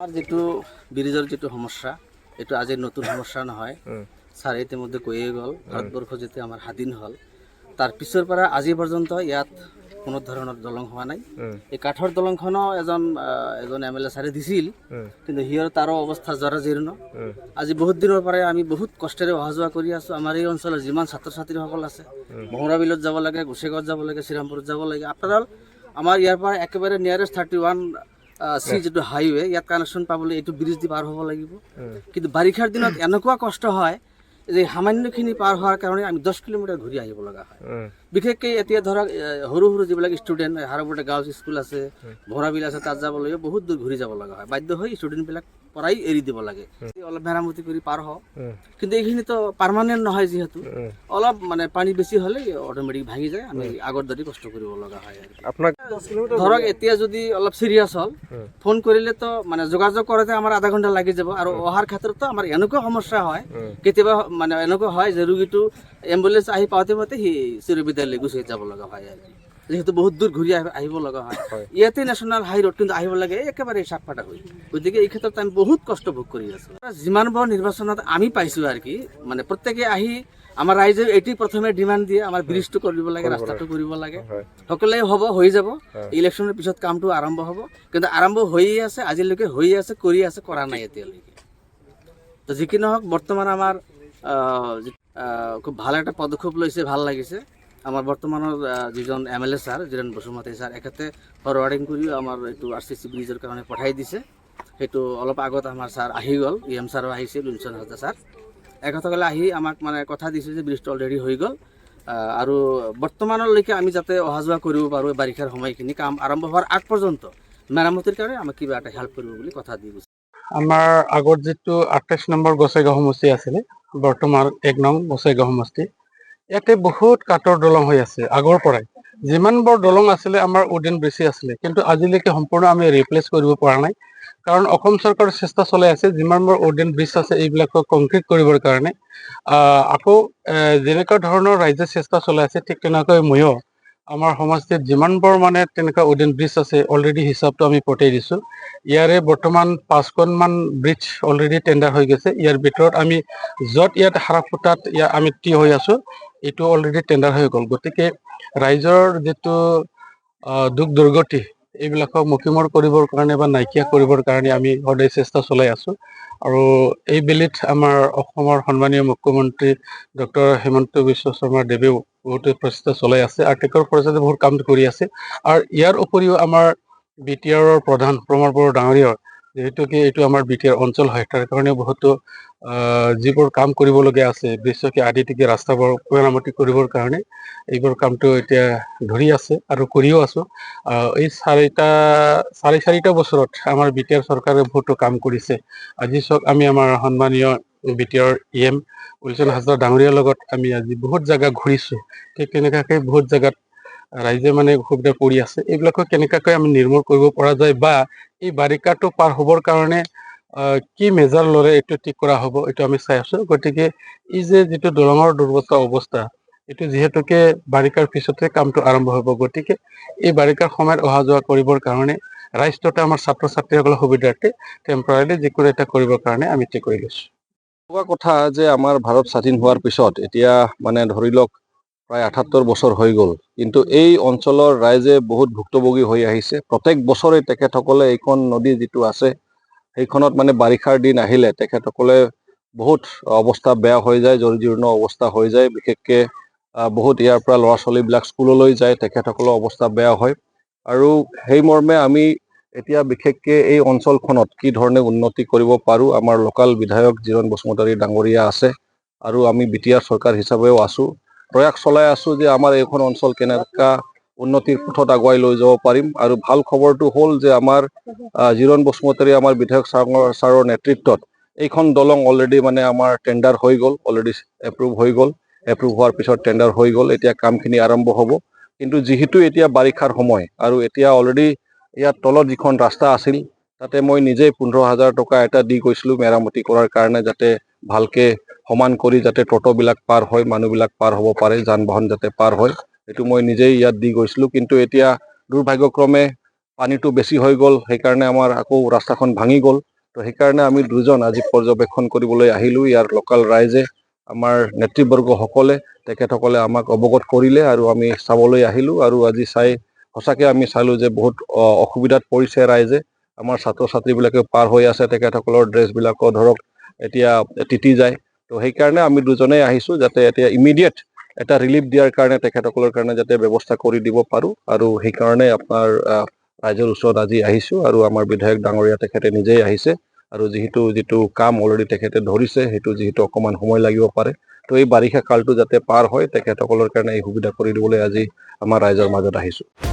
আমাৰ যেটো ব্ৰিজৰ যেটো সমস্যা এইটো আজিৰ নতুন সমস্যা নহয়। ছাৰ ইতিমধ্যে কৈয়ে গ'ল ভাৰতবৰ্ষ যেতিয়া আমাৰ স্বাধীন হ'ল তাৰ পিছৰ পৰা আজি পৰ্যন্ত ইয়াত কোনো ধৰণৰ দলং হোৱা নাই। এই কাঠৰ দলংখনো এজন MLA ছাৰে দিছিল, কিন্তু সিহঁৰ তাৰো অৱস্থা জৰাজীৰ্ণ। আজি বহুত দিনৰ পৰাই আমি বহুত কষ্টেৰে অহা যোৱা কৰি আছোঁ। আমাৰ এই অঞ্চলৰ যিমান ছাত্ৰ ছাত্ৰীসকল আছে, ভোমৰাবিলত যাব লাগে, গোসাইগাঁৱত যাব লাগে, শ্ৰীৰামপুৰত যাব লাগে। আফটাৰ আমাৰ ইয়াৰ পৰা একেবাৰে নিয়াৰেষ্ট 31 চি যেটো হাইৱে ইয়াত কানেকশ্যন পাবলৈ এইটো ব্ৰিজ দি পাৰ হ'ব লাগিব। কিন্তু বাৰিষাৰ দিনত এনেকুৱা কষ্ট হয় যে সামান্যখিনি পাৰ হোৱাৰ কাৰণে আমি 10 কিলোমিটাৰ ঘূৰি আহিব লগা হয়। বিশেষকৈ এতিয়া ধৰক সৰু সৰু যিবিলাক ষ্টুডেণ্ট হাৰবৰ্ডে গাৰ্লছ স্কুল আছে, ভোমৰাবিল আছে, তাত যাবলৈ বহুত দূৰ ঘূৰি যাব লগা হয়। বাধ্য হৈ ষ্টুডেণ্টবিলাক পৰাই এৰি দিব লাগে, অলপ মেৰামতি কৰি পাৰ হওক। কিন্তু এইখিনিতো পাৰ্মানেণ্ট নহয়, যিহেতু অলপ মানে পানী বেছি হ'লে অট'মেটিক ভাঙি যায়, আমি আগৰ দৰে কষ্ট কৰিব লগা হয়। আপোনাক ধৰক এতিয়া যদি অলপ চিৰিয়াছ হ'ল ফোন কৰিলেতো মানে যোগাযোগ কৰোঁতে আমাৰ আধা ঘণ্টা লাগি যাব। আৰু অহাৰ ক্ষেত্ৰতো আমাৰ এনেকুৱা সমস্যা হয়, কেতিয়াবা মানে এনেকুৱা হয় যে ৰোগীটো এম্বুলেঞ্চ আহি পাওঁতে পাওঁতে সি চিৰবিদ্যালয়লৈ গুচি যাব লগা হয় আৰু কি। যিহেতু বহুত দূৰ ঘূৰি আহিব লগা হয়। ইয়াতে নেশ্যনেল হাই ৰোড, কিন্তু আহিব লাগে একেবাৰে চাপফাটা হৈ। গতিকে এই ক্ষেত্ৰত আমি বহুত কষ্ট ভোগ কৰি আছোঁ। যিমানবোৰ নিৰ্বাচনত আমি পাইছোঁ আৰু কি, মানে প্ৰত্যেকে আহি আমাৰ ৰাইজে এটি প্ৰথমে ডিমাণ্ড দিয়ে আমাৰ ব্ৰিজটো কৰিব লাগে, ৰাস্তাটো কৰিব লাগে। সকলোৱে হ'ব, হৈ যাব। ইলেকশ্যনৰ পিছত কামটো আৰম্ভ হ'ব, কিন্তু আৰম্ভ হৈয়ে আছে, আজিলৈকে হৈয়ে আছে, কৰি আছে, কৰা নাই এতিয়ালৈকে। তো যি কি নহওক, বৰ্তমান আমাৰ খুব ভাল এটা পদক্ষেপ লৈছে, ভাল লাগিছে। আমাৰ বৰ্তমানৰ যিজন MLA ছাৰ জিৰেণ বসুমতাৰী ছাৰ, এখেতে ফৰৱাৰ্ডিং কৰিও আমাৰ এইটো RCC ব্ৰিজৰ কাৰণে পঠাই দিছে। সেইটো অলপ আগত আমাৰ ছাৰ আহি গ'ল, EM ছাৰো আহিছিল, উজ্জ্বল হাজৰা ছাৰ। এখেতসকলে আহি আমাক মানে কথা দিছে যে ব্ৰিজটো অলৰেডি হৈ গ'ল, আৰু বৰ্তমানলৈকে আমি যাতে অহা যোৱা কৰিব পাৰোঁ বাৰিষাৰ সময়খিনি কাম আৰম্ভ হোৱাৰ আগ পৰ্যন্ত মেৰামতিৰ কাৰণে আমাক কিবা এটা হেল্প কৰিব বুলি কথা দি গৈছে। আমাৰ আগত যিটো 28 নম্বৰ গোসাইগাঁও সমষ্টি আছিলে, বৰ্তমান 1 নং গোসাইগাঁও সমষ্টি, ইয়াতে বহুত কাঠৰ দলং হৈ আছে আগৰ পৰাই। যিমানবোৰ দলং আছিলে আমাৰ উডেন ব্ৰিজ আছিলে, কিন্তু আজিলৈকে সম্পূৰ্ণ আমি ৰিপ্লেচ কৰিব পৰা নাই। কাৰণ অসম চৰকাৰৰ চেষ্টা চলাই আছে যিমানবোৰ উডেন ব্ৰিজ আছে এইবিলাকক কংক্ৰিট কৰিবৰ কাৰণে। আকৌ যেনেকুৱা ধৰণৰ ৰাইজে চেষ্টা চলাই আছে, ঠিক তেনেকৈ ময়ো আমাৰ সমষ্টিত যিমানবোৰ মানে তেনেকুৱা উডেন ব্ৰিজ আছে অলৰেডি হিচাপটো আমি পঠাই দিছোঁ। ইয়াৰে বৰ্তমান 5খনমান ব্ৰিজ অলৰেডি টেণ্ডাৰ হৈ গৈছে। ইয়াৰ ভিতৰত আমি য'ত ইয়াত হাৰাফুটাত আমি থিয় হৈ আছোঁ, এইটো অলৰেডি টেণ্ডাৰ হৈ গ'ল। গতিকে ৰাইজৰ যিটো দুখ দুৰ্গতি এইবিলাকক মষিমূৰ কৰিবৰ কাৰণে বা নাইকিয়া কৰিবৰ কাৰণে আমি সদায় চেষ্টা চলাই আছোঁ। আৰু এই বেলিত আমাৰ অসমৰ সন্মানীয় মুখ্যমন্ত্ৰী ডক্টৰ হিমন্ত বিশ্ব শৰ্মা দেৱেও বহুতো প্ৰচেষ্টা চলাই আছে, আৰু তেখেতৰ প্ৰচেষ্টা বহুত কাম কৰি আছে। আৰু ইয়াৰ উপৰিও আমাৰ BTR প্ৰধান প্ৰমোদ বড়ো ডাঙৰীয়াৰ, যিহেতুকে এইটো আমাৰ BTR অঞ্চল হয়, তাৰ কাৰণে বহুতো যিবোৰ কাম কৰিবলগীয়া আছে, বিশেষকৈ আদিতিকে ৰাস্তাবোৰ মেৰামতি কৰিবৰ কাৰণে এইবোৰ কামটো এতিয়া ধৰি আছে আৰু কৰিও আছোঁ। এই চাৰে চাৰিটা বছৰত আমাৰ BTR চৰকাৰে বহুতো কাম কৰিছে। আজি চাওক, আমি আমাৰ সন্মানীয় BTR EM উজ্জ্বল হাজৰা ডাঙৰীয়াৰ লগত আমি আজি বহুত জেগা ঘূৰিছোঁ। ঠিক তেনেকুৱাকৈ বহুত জেগাত ৰাইজে মানে অসুবিধা পৰি আছে। এইবিলাকক কেনেকুৱাকৈ আমি নিৰ্মূল কৰিব পৰা যায়, বা এই বাৰিষাটো পাৰ হ'বৰ কাৰণে কি মেজাৰ ল'লে এইটো ঠিক কৰা হ'ব, এইটো আমি চাই আছোঁ। গতিকে এই যিটো দলঙৰ দুৰ্বস্থা অৱস্থা, এইটো যিহেতুকে বাৰিষাৰ পিছতে কামটো আৰম্ভ হ'ব। গতিকে এই বাৰিষাৰ সময়ত অহা যোৱা কৰিবৰ কাৰণে ৰাইজ তথা আমাৰ ছাত্ৰ ছাত্ৰীসকলৰ সুবিধাৰ্থে টেম্পৰাৰীলি যিকোনো এটা কৰিবৰ কাৰণে আমি ঠিক কৰি লৈছোঁ। এনেকুৱা কথা যে আমাৰ ভাৰত স্বাধীন হোৱাৰ পিছত এতিয়া মানে ধৰি লওক প্ৰায় 78 বছৰ হৈ গ'ল, কিন্তু এই অঞ্চলৰ ৰাইজে বহুত ভুক্তভোগী হৈ আহিছে। প্ৰত্যেক বছৰে তেখেতসকলে এইখন নদী যিটো আছে সেইখনত মানে বাৰিষাৰ দিন আহিলে তেখেতসকলে বহুত অৱস্থা বেয়া হৈ যায়, জৰ্জীৰ্ণ অৱস্থা হৈ যায়। বিশেষকৈ বহুত ইয়াৰ পৰা ল'ৰা ছোৱালীবিলাক স্কুললৈ যায়, তেখেতসকলৰ অৱস্থা বেয়া হয়। আৰু সেই মৰ্মে আমি এতিয়া বিশেষকৈ এই অঞ্চলখনত কি ধৰণে উন্নতি কৰিব পাৰোঁ, আমাৰ লোকাল বিধায়ক জিৰেণ বসুমতাৰী ডাঙৰীয়া আছে, আৰু আমি BTR চৰকাৰ হিচাপেও আছোঁ, প্ৰয়াস চলাই আছোঁ যে আমাৰ এইখন অঞ্চল কেনেকুৱা উন্নতিৰ পথত আগুৱাই লৈ যাব পাৰিম। আৰু ভাল খবৰটো হ'ল যে আমাৰ জিৰেণ বসুমতাৰী আমাৰ বিধায়ক ছাৰৰ নেতৃত্বত এইখন দলং অলৰেডি মানে আমাৰ টেণ্ডাৰ হৈ গ'ল, অলৰেডি এপ্ৰুভ হৈ গ'ল। এপ্ৰুভ হোৱাৰ পিছত টেণ্ডাৰ হৈ গ'ল, এতিয়া কামখিনি আৰম্ভ হ'ব। কিন্তু যিহেতু এতিয়া বাৰিষাৰ সময়, আৰু এতিয়া অলৰেডি ইয়াৰ তলত যিখন ৰাস্তা আছিল তাতে মই নিজেই 15,000 টকা এটা দি গৈছিলোঁ মেৰামতি কৰাৰ কাৰণে, যাতে ভালকে সমান কৰি যাতে টোটোবিলাক পাৰ হয়, মানুহবিলাক পাৰ হ'ব পাৰে, যান বাহন যাতে পাৰ হয়, এইটো মই নিজেই ইয়াত দি গৈছিলোঁ। কিন্তু এতিয়া দুৰ্ভাগ্যক্ৰমে পানীটো বেছি হৈ গ'ল, সেইকাৰণে আমাৰ আকৌ ৰাস্তাখন ভাঙি গ'ল। তো সেইকাৰণে আমি দুজন আজি পৰ্যবেক্ষণ কৰিবলৈ আহিলোঁ। ইয়াৰ লোকেল ৰাইজে আমাৰ নেতৃবৰ্গসকলে তেখেতসকলে আমাক অৱগত কৰিলে আৰু আমি চাবলৈ আহিলোঁ। আৰু আজি চাই সঁচাকৈ আমি চালোঁ যে বহুত অসুবিধাত পৰিছে ৰাইজে। আমাৰ ছাত্ৰ ছাত্ৰীবিলাকে পাৰ হৈ আছে, তেখেতসকলৰ ড্ৰেছবিলাকো ধৰক এতিয়া তিতি যায়। তো সেইকাৰণে আমি দুজনেই আহিছোঁ যাতে এতিয়া ইমিডিয়েট এটা ৰিলিফ দিয়াৰ কাৰণে তেখেতসকলৰ কাৰণে যাতে ব্যৱস্থা কৰি দিব পাৰোঁ। আৰু সেইকাৰণে আপোনাৰ ৰাইজৰ ওচৰত আজি আহিছোঁ। আৰু আমাৰ বিধায়ক ডাঙৰীয়া তেখেতে নিজেই আহিছে। আৰু যিটো কাম অলৰেডি তেখেতে ধৰিছে, সেইটো যিহেতু অকণমান সময় লাগিব পাৰে, তো এই বাৰিষা কালটো যাতে পাৰ হয় তেখেতসকলৰ কাৰণে এই সুবিধা কৰি দিবলৈ আজি আমাৰ ৰাইজৰ মাজত আহিছোঁ।